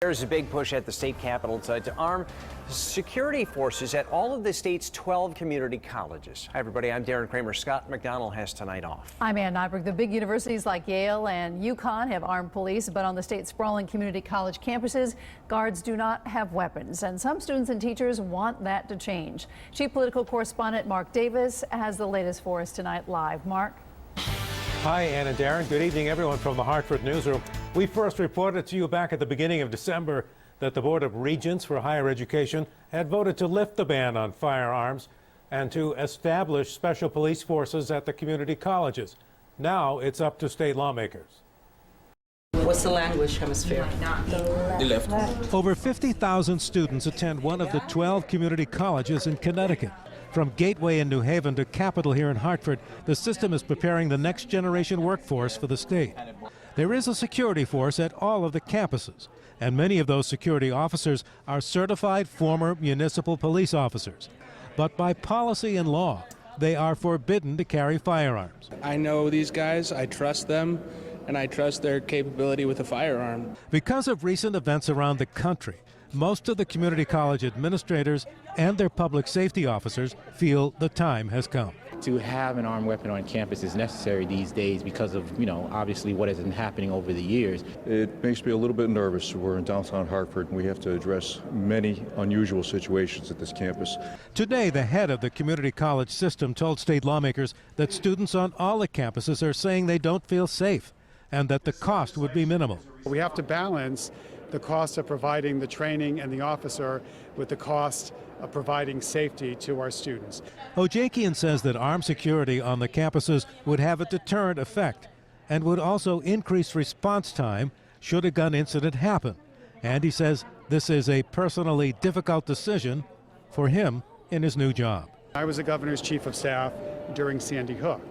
There's a big push at the state capitol to arm security forces at all of the state's 12 community colleges. Hi, everybody. I'm Darren Kramer. Scott McDonald has tonight off. I'm Ann Nyberg. The big universities like Yale and UConn have armed police, but on the state's sprawling community college campuses, guards do not have weapons. And some students and teachers want that to change. Chief political correspondent Mark Davis has the latest for us tonight live. Mark. Hi, Ann and Darren. Good evening, everyone, from the Hartford Newsroom. We first reported to you back at the beginning of December that the Board of Regents for Higher Education had voted to lift the ban on firearms and to establish special police forces at the community colleges. Now it's up to state lawmakers. What's the language hemisphere? The left. Over 50,000 students attend one of the 12 community colleges in Connecticut. From Gateway in New Haven to Capitol here in Hartford, the system is preparing the next generation workforce for the state. There is a security force at all of the campuses, and many of those security officers are certified former municipal police officers. But by policy and law, they are forbidden to carry firearms. I know these guys, I trust them, and I trust their capability with a firearm. Because of recent events around the country, most of the community college administrators and their public safety officers feel the time has come. To have an armed weapon on campus is necessary these days because of, obviously what has been happening over the years. It makes me a little bit nervous. We're in downtown Hartford, and we have to address many unusual situations at this campus. Today, the head of the community college system told state lawmakers that students on all the campuses are saying they don't feel safe and that the cost would be minimal. We have to balance the cost of providing the training and the officer with the cost of providing safety to our students. Ojakian says that armed security on the campuses would have a deterrent effect and would also increase response time should a gun incident happen. And he says this is a personally difficult decision for him in his new job. I was the governor's chief of staff during Sandy Hook,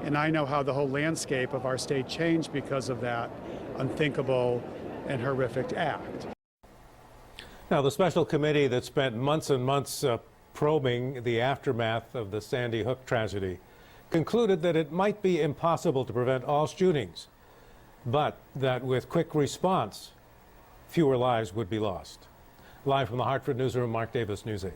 and I know how the whole landscape of our state changed because of that unthinkable and horrific act. Now, the special committee that spent months and months probing the aftermath of the Sandy Hook tragedy concluded that it might be impossible to prevent all shootings, but that with quick response, fewer lives would be lost. Live from the Hartford Newsroom, Mark Davis, News 8.